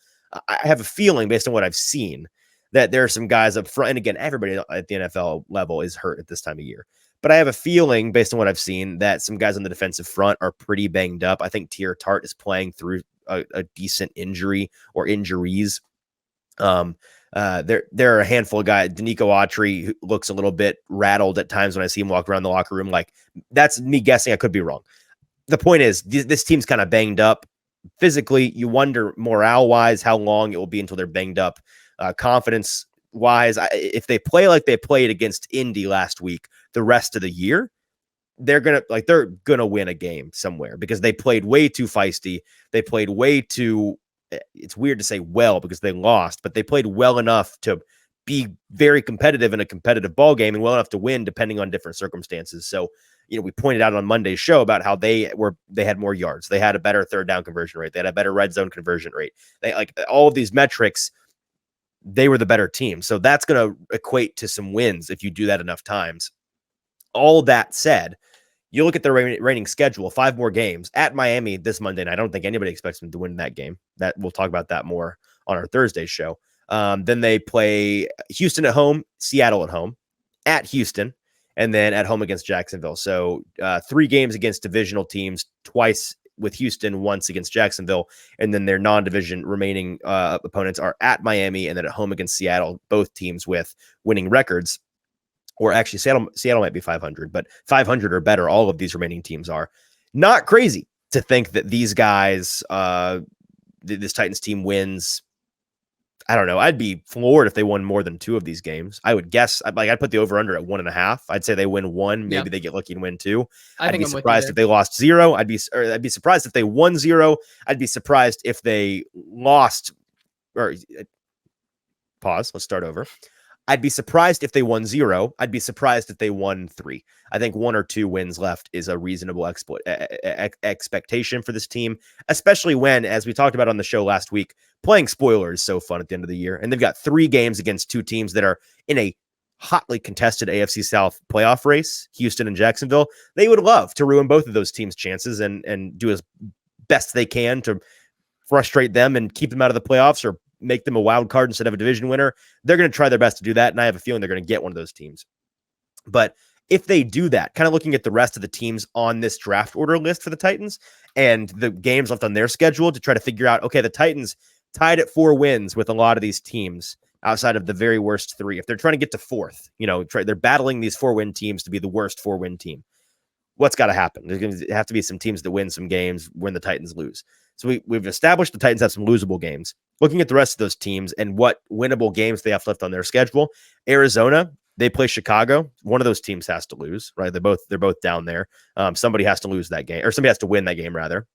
A: I have a feeling based on what I've seen that there are some guys up front. And again, everybody at the NFL level is hurt at this time of year. But I have a feeling based on what I've seen that some guys on the defensive front are pretty banged up. I think Tier Tart is playing through a decent injury or injuries. There are a handful of guys. Danico Autry, who looks a little bit rattled at times when I see him walk around the locker room. Like, that's me guessing. I could be wrong. The point is, this team's kind of banged up physically. You wonder morale-wise how long it will be until they're banged up. Confidence-wise, if they play like they played against Indy last week, the rest of the year, they're gonna win a game somewhere because they played way too feisty. They played way too. It's weird to say well because they lost, but they played well enough to be very competitive in a competitive ball game and well enough to win depending on different circumstances. So, we pointed out on Monday's show about how they had more yards. They had a better 3rd down conversion rate. They had a better red zone conversion rate. They all of these metrics. they were the better team. So that's going to equate to some wins if you do that enough times. All that said, you look at their reigning schedule, 5 more games at Miami this Monday night. I don't think anybody expects them to win that game. That we'll talk about that more on our Thursday show. Then they play Houston at home, Seattle at home, at Houston, and then at home against Jacksonville. So 3 games against divisional teams, twice with Houston, once against Jacksonville, and then their non-division remaining opponents are at Miami and then at home against Seattle, both teams with winning records. Or actually, Seattle might be 500, but 500 or better, all of these remaining teams are. Not crazy to think that these guys, this Titans team wins. I don't know. I'd be floored if they won more than 2 of these games. I would guess, I'd put the over-under at 1.5. I'd say they win 1. Maybe they get lucky and win 2. I'd be surprised if they lost 0. I'd be surprised if they won 0. I'd be surprised if they lost. Or pause. Let's start over. I'd be surprised if they won 0. I'd be surprised if they won 3. I think 1 or 2 wins left is a reasonable expectation for this team, especially when, as we talked about on the show last week, playing spoiler is so fun at the end of the year. And they've got 3 games against 2 teams that are in a hotly contested AFC South playoff race, Houston and Jacksonville. They would love to ruin both of those teams' chances and do as best they can to frustrate them and keep them out of the playoffs or make them a wild card instead of a division winner. They're going to try their best to do that, and I have a feeling they're going to get one of those teams. But if they do that, kind of looking at the rest of the teams on this draft order list for the Titans and the games left on their schedule to try to figure out, okay, the Titans tied at 4 wins with a lot of these teams outside of the very worst 3. If they're trying to get to 4th, they're battling these 4-win teams to be the worst 4-win team. What's got to happen? There's going to have to be some teams that win some games when the Titans lose. So we've established the Titans have some losable games. Looking at the rest of those teams and what winnable games they have left on their schedule, Arizona, they play Chicago. One of those teams has to lose, right? They're both down there. Somebody has to lose that game, or somebody has to win that game rather.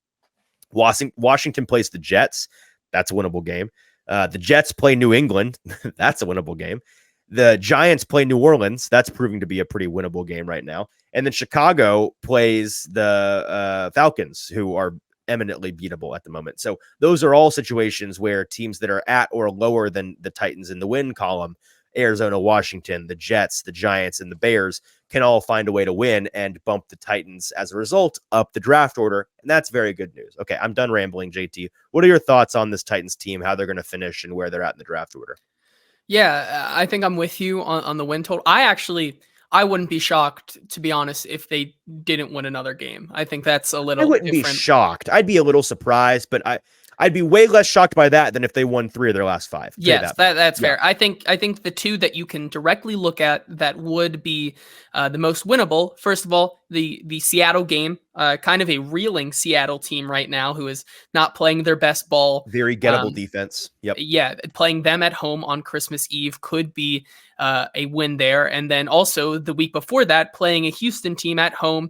A: Washington plays the Jets. That's a winnable game. The Jets play New England. That's a winnable game. The Giants play New Orleans. That's proving to be a pretty winnable game right now. And then Chicago plays the Falcons, who are eminently beatable at the moment. So those are all situations where teams that are at or lower than the Titans in the win column, Arizona, Washington, the Jets, the Giants, and the Bears, can all find a way to win and bump the Titans as a result up the draft order. And that's very good news. Okay, I'm done rambling, JT. What are your thoughts on this Titans team, how they're going to finish and where they're at in the draft order?
B: Yeah, I think I'm with you on the win total. I wouldn't be shocked, to be honest, if they didn't win another game. I think that's a little
A: I wouldn't
B: different.
A: be shocked. I'd be a little surprised, but I'd be way less shocked by that than if they won 3 of their last 5.
B: Yes, that's fair. I think the 2 that you can directly look at that would be the most winnable. First of all, the Seattle game, kind of a reeling Seattle team right now who is not playing their best ball.
A: Very gettable defense. Yep.
B: Yeah, playing them at home on Christmas Eve could be a win there. And then also the week before that, playing a Houston team at home.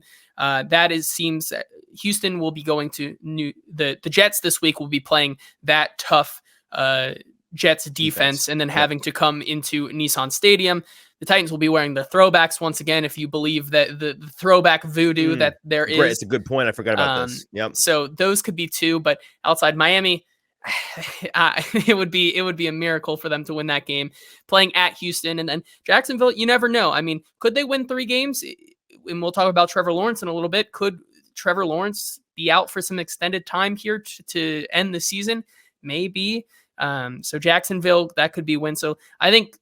B: Seems Houston will be going to the Jets this week will be playing that tough Jets defense and then having to come into Nissan Stadium. The Titans will be wearing their throwbacks once again, if you believe that the throwback voodoo that there is.
A: Great. It's a good point. I forgot about this. Yep.
B: So those could be 2, but outside Miami, it would be a miracle for them to win that game. Playing at Houston and then Jacksonville, you never know. I mean, could they win 3 games? And we'll talk about Trevor Lawrence in a little bit. Could Trevor Lawrence be out for some extended time here to end the season? Maybe. So Jacksonville, that could be win. So I think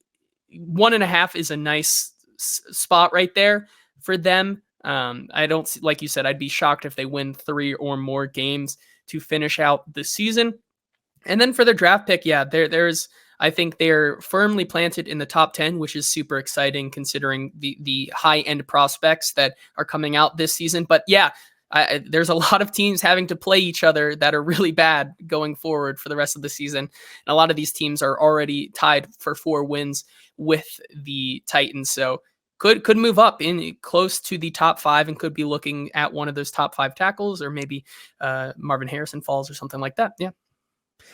B: 1.5 is a nice spot right there for them. I don't, like you said, I'd be shocked if they win 3 or more games to finish out the season. And then for the draft pick, yeah, I think they're firmly planted in the top 10, which is super exciting considering the high-end prospects that are coming out this season. But yeah, there's a lot of teams having to play each other that are really bad going forward for the rest of the season. And a lot of these teams are already tied for 4 wins with the Titans. So could move up in close to the top 5 and could be looking at one of those top 5 tackles, or maybe Marvin Harrison falls or something like that. Yeah.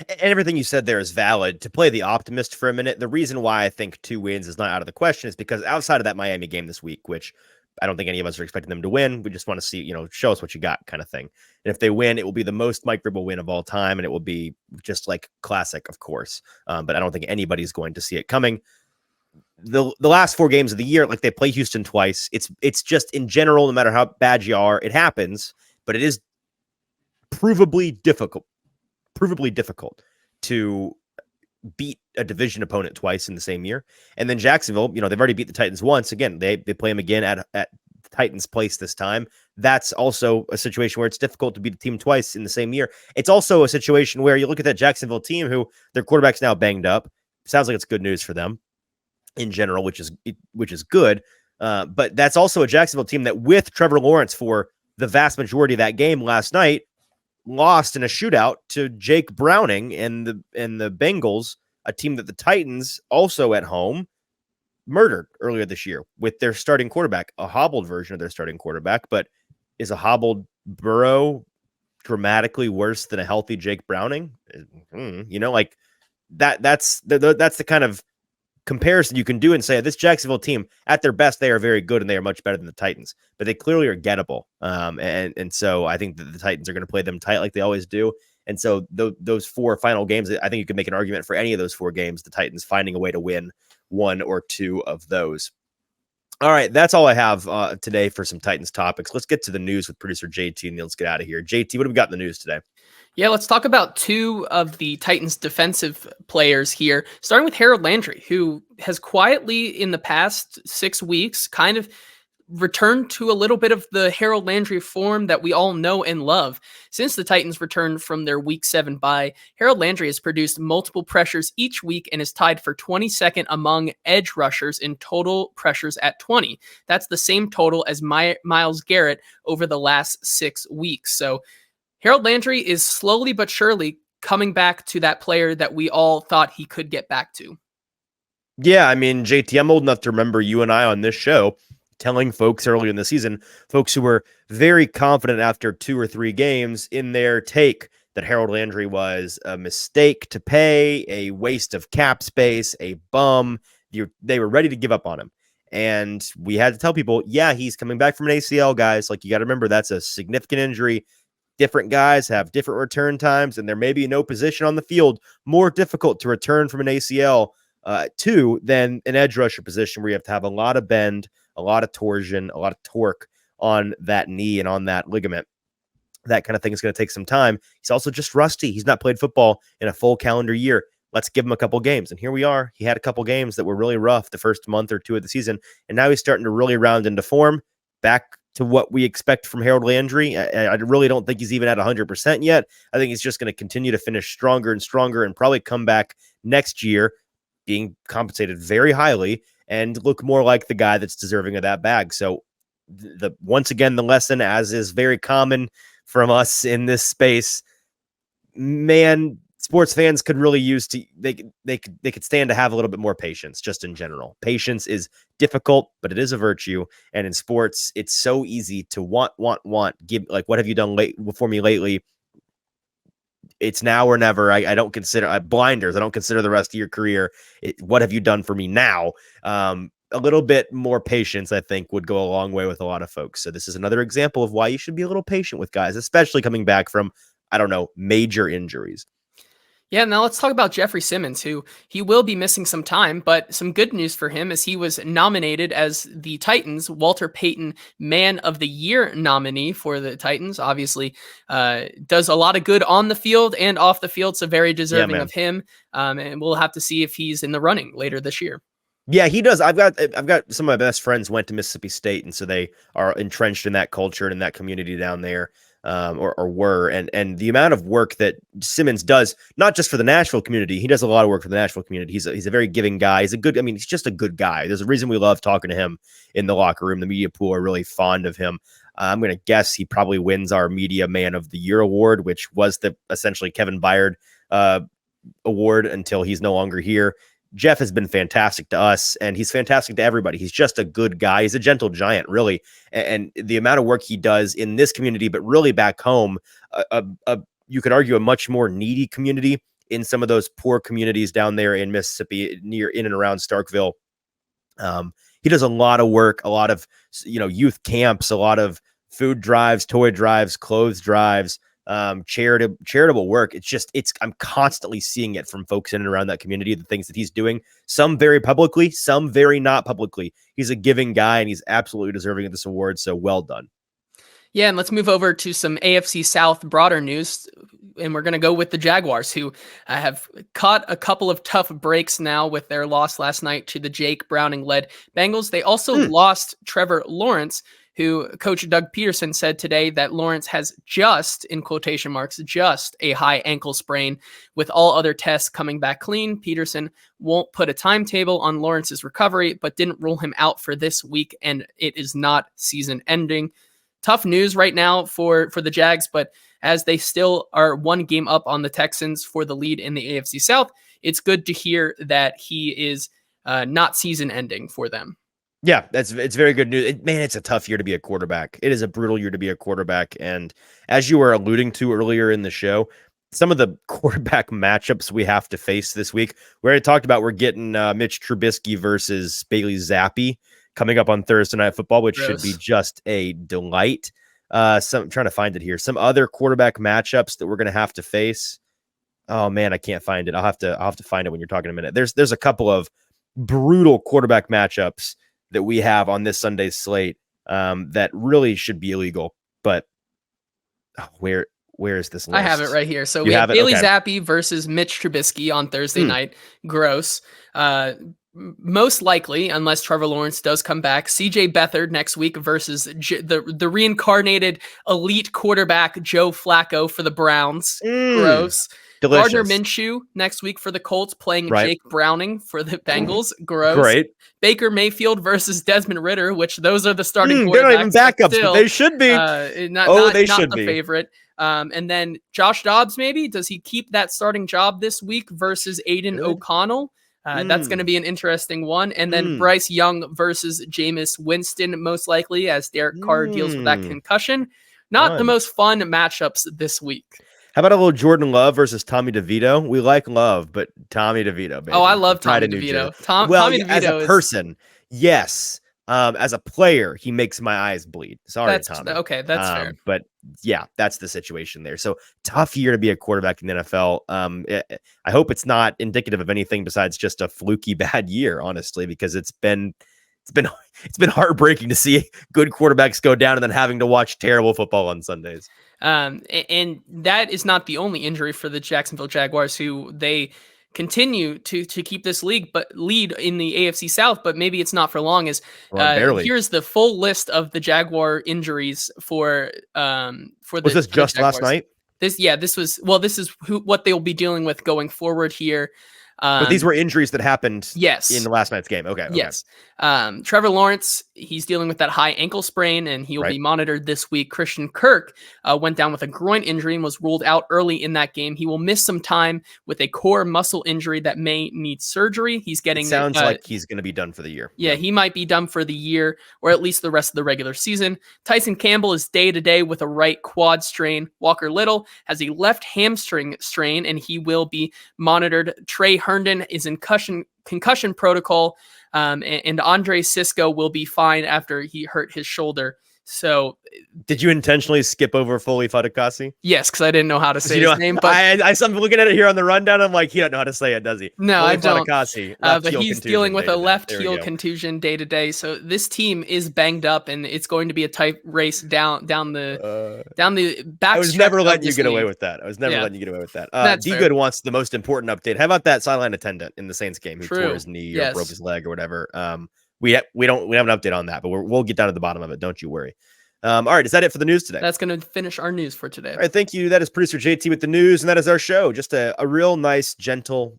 A: And everything you said there is valid. To play the optimist for a minute, the reason why I think 2 wins is not out of the question is because outside of that Miami game this week, which I don't think any of us are expecting them to win. We just want to see, show us what you got kind of thing. And if they win, it will be the most Mike Vrabel win of all time. And it will be just like classic, of course. But I don't think anybody's going to see it coming. The last 4 games of the year, like they play Houston twice. It's just in general, no matter how bad you are, it happens, but it is provably difficult to beat a division opponent twice in the same year. And then Jacksonville, they've already beat the Titans once. Again, they play them again at Titans place this time. That's also a situation where it's difficult to beat a team twice in the same year. It's also a situation where you look at that Jacksonville team who their quarterback's now banged up. Sounds like it's good news for them in general, which is good. But that's also a Jacksonville team that with Trevor Lawrence for the vast majority of that game last night, lost in a shootout to Jake Browning and the Bengals, a team that the Titans also at home murdered earlier this year with their starting quarterback, a hobbled version of their starting quarterback. But is a hobbled Burrow dramatically worse than a healthy Jake Browning? Like that's the kind of comparison you can do and say this Jacksonville team at their best, they are very good and they are much better than the Titans, but they clearly are gettable. And so I think that the Titans are going to play them tight like they always do. And so those 4 final games, I think you can make an argument for any of those 4 games, the Titans finding a way to win 1 or 2 of those. All right, that's all I have today for some Titans topics. Let's get to the news with producer JT and let's get out of here. JT, what have we got in the news today?
B: Yeah, let's talk about 2 of the Titans defensive players here, starting with Harold Landry, who has quietly in the past 6 weeks kind of returned to a little bit of the Harold Landry form that we all know and love. Since the Titans returned from their Week 7 bye, Harold Landry has produced multiple pressures each week and is tied for 22nd among edge rushers in total pressures at 20. That's the same total as Myles Garrett over the last 6 weeks. So Harold Landry is slowly but surely coming back to that player that we all thought he could get back to.
A: Yeah, I mean, JT, I'm old enough to remember you and I on this show telling folks early in the season, folks who were very confident after 2 or 3 games in their take that Harold Landry was a mistake to pay, a waste of cap space, a bum. They were ready to give up on him. And we had to tell people, yeah, he's coming back from an ACL, guys. Like, you got to remember, that's a significant injury. Different guys have different return times, and there may be no position on the field more difficult to return from an ACL to than an edge rusher position where you have to have a lot of bend, a lot of torsion, a lot of torque on that knee and on that ligament. That kind of thing is going to take some time. He's also just rusty. He's not played football in a full calendar year. Let's give him a couple games. And here we are. He had a couple games that were really rough the first month or 2 of the season, and now he's starting to really round into form, back to what we expect from Harold Landry. I really don't think he's even at 100% yet. I think he's just going to continue to finish stronger and stronger and probably come back next year being compensated very highly and look more like the guy that's deserving of that bag. So once again, the lesson, as is very common from us in this space, man, sports fans could really use they could stand to have a little bit more patience just in general. Patience is difficult, but it is a virtue. And in sports, it's so easy to want, give, like, what have you done for me lately? It's now or never. I don't consider blinders. I don't consider the rest of your career. What have you done for me now? A little bit more patience, I think, would go a long way with a lot of folks. So this is another example of why you should be a little patient with guys, especially coming back from, major injuries.
B: Yeah, now let's talk about Jeffrey Simmons, who he will be missing some time, but some good news for him is he was nominated as the Titans' Walter Payton Man of the Year nominee for the Titans. Obviously, does a lot of good on the field and off the field, so very deserving of him. And we'll have to see if he's in the running later this year.
A: Yeah, he does. I've got some of my best friends went to Mississippi State, and so they are entrenched in that culture and in that community down there. Or were, and the amount of work that Simmons does, not just for the Nashville community, he does a lot of work for the Nashville community. He's a very giving guy. He's just a good guy. There's a reason we love talking to him in the locker room. The media pool are really fond of him. I'm going to guess he probably wins our Media Man of the Year award, which was the essentially Kevin Byard award until he's no longer here. Jeff has been fantastic to us, and he's fantastic to everybody. He's just a good guy. He's a gentle giant, really. And the amount of work he does in this community, but really back home, you could argue a much more needy community in some of those poor communities down there in Mississippi, in and around Starkville. he does a lot of work, a lot of, youth camps, a lot of food drives, toy drives, clothes drives, charitable work. I'm constantly seeing it from folks in and around that community, the things that he's doing, some very publicly, some very not publicly. He's a giving guy, and he's absolutely deserving of this award. So well done.
B: Yeah, and let's move over to some AFC South broader news, and we're going to go with the Jaguars, who have caught a couple of tough breaks now with their loss last night to the Jake Browning-led Bengals. They also lost Trevor Lawrence, who Coach Doug Peterson said today that Lawrence has just, in quotation marks, just a high ankle sprain, with all other tests coming back clean. Peterson won't put a timetable on Lawrence's recovery, but didn't rule him out for this week, and it is not season-ending. Tough news right now for the Jags, but as they still are one game up on the Texans for the lead in the AFC South, it's good to hear that he is not season-ending for them.
A: Yeah, it's very good news. It's a tough year to be a quarterback. It is a brutal year to be a quarterback. And as you were alluding to earlier in the show, some of the quarterback matchups we have to face this week, we already talked about, we're getting Mitch Trubisky versus Bailey Zappi coming up on Thursday Night Football, which should be just a delight. I'm trying to find it here. Some other quarterback matchups that we're going to have to face. Oh man, I can't find it. I'll have to find it when you're talking in a minute. There's a couple of brutal quarterback matchups that we have on this Sunday's slate that really should be illegal. But where is this list?
B: I have it right here. So we have Bailey Zappi versus Mitch Trubisky on Thursday night. Gross. Most likely, unless Trevor Lawrence does come back, CJ Beathard next week versus the reincarnated elite quarterback Joe Flacco for the Browns. Gross.
A: Delicious.
B: Gardner Minshew next week for the Colts, playing Jake Browning for the Bengals. Gross.
A: Great.
B: Baker Mayfield versus Desmond Ritter, which those are the starting quarterbacks.
A: They're not even backups, but they should be.
B: They should be the favorite. And then Josh Dobbs, maybe does he keep that starting job this week versus Aiden O'Connell? That's going to be an interesting one. And then Bryce Young versus Jameis Winston, most likely, as Derek Carr deals with that concussion. Not the most fun matchups this week.
A: How about a little Jordan Love versus Tommy DeVito? We like Love, but Tommy DeVito, baby.
B: Oh, I love Tommy DeVito. Tommy DeVito
A: as a person, yes. As a player, he makes my eyes bleed. Sorry, Tommy.
B: Okay, that's fair.
A: But yeah, that's the situation there. So tough year to be a quarterback in the NFL. I hope it's not indicative of anything besides just a fluky bad year, honestly, because it's been heartbreaking to see good quarterbacks go down and then having to watch terrible football on Sundays.
B: And that is not the only injury for the Jacksonville Jaguars, who they continue to keep this lead in the AFC South, but maybe it's not for long. Here's the full list of the Jaguar injuries for
A: Was this just last night?
B: This is what they'll be dealing with going forward here.
A: But these were injuries that happened
B: in
A: the last night's game. Okay.
B: Yes. Trevor Lawrence, he's dealing with that high ankle sprain, and he will be monitored this week. Christian Kirk went down with a groin injury and was ruled out early in that game. He will miss some time with a core muscle injury that may need surgery.
A: Sounds like he's going to be done for the year.
B: Yeah, he might be done for the year, or at least the rest of the regular season. Tyson Campbell is day-to-day with a right quad strain. Walker Little has a left hamstring strain, and he will be monitored. Trey Herndon is in concussion protocol, and Andre Sisco will be fine after he hurt his shoulder. So,
A: did you intentionally skip over Foley Fadakasi?
B: Yes, because I didn't know how to say his name. But
A: I'm looking at it here on the rundown. I'm like, he doesn't know how to say it, does he?
B: No,
A: Foley
B: I don't. Fadakasi, but he's dealing with a left heel contusion day to day. So this team is banged up, and it's going to be a tight race down the back.
A: I was never letting you get away with that. D Good wants the most important update. How about that sideline attendant in the Saints game who tore his knee or broke his leg or whatever? We have an update on that, but we'll get down to the bottom of it. Don't you worry. All right. Is that it for the news today?
B: That's going to finish our news for today.
A: All right. Thank you. That is producer JT with the news, and that is our show. Just a real nice, gentle,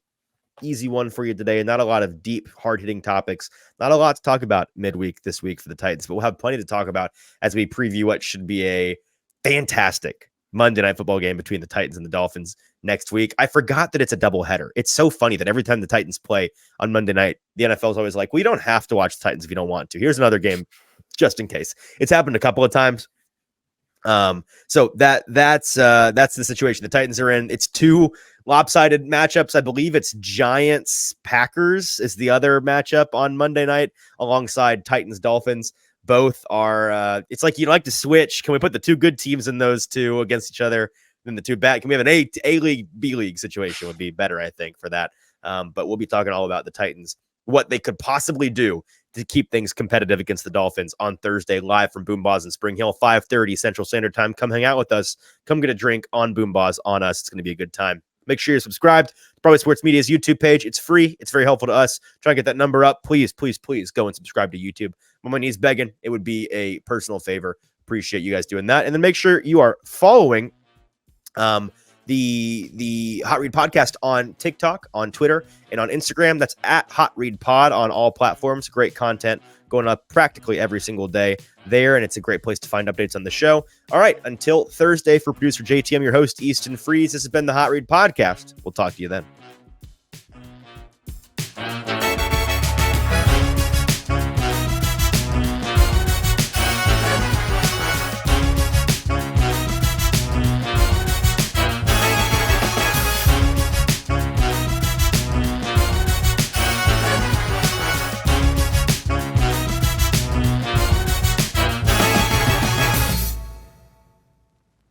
A: easy one for you today. And not a lot of deep, hard-hitting topics. Not a lot to talk about midweek this week for the Titans, but we'll have plenty to talk about as we preview what should be a fantastic Monday Night Football game between the Titans and the Dolphins next week. I forgot that it's a doubleheader. It's so funny that every time the Titans play on Monday night, the NFL is always like, well, you don't have to watch the Titans if you don't want to. Here's another game just in case. It's happened a couple of times. So that's the situation the Titans are in. It's two lopsided matchups. I believe it's Giants Packers is the other matchup on Monday night alongside Titans Dolphins. Both are it's like you like to switch. Can we put the two good teams in those two against each other? Then the two bad. Can we have an A league, B league situation would be better, I think, for that. But we'll be talking all about the Titans, what they could possibly do to keep things competitive against the Dolphins on Thursday, live from BoomBozz in Spring Hill, 5:30 Central Standard Time. Come hang out with us. Come get a drink on BoomBozz on us. It's going to be a good time. Make sure you're subscribed to Probably Sports Media's YouTube page. It's free. It's very helpful to us. Try and get that number up. Please, please, please go and subscribe to YouTube. On my knees begging. It would be a personal favor. Appreciate you guys doing that. And then make sure you are following the Hot Read Podcast on TikTok, on Twitter, and on Instagram. That's at Hot Read Pod on all platforms. Great content going up practically every single day there, and it's a great place to find updates on the show. All right, until Thursday, for producer JT, I'm your host, Easton Freeze. This has been the Hot Read Podcast. We'll talk to you then.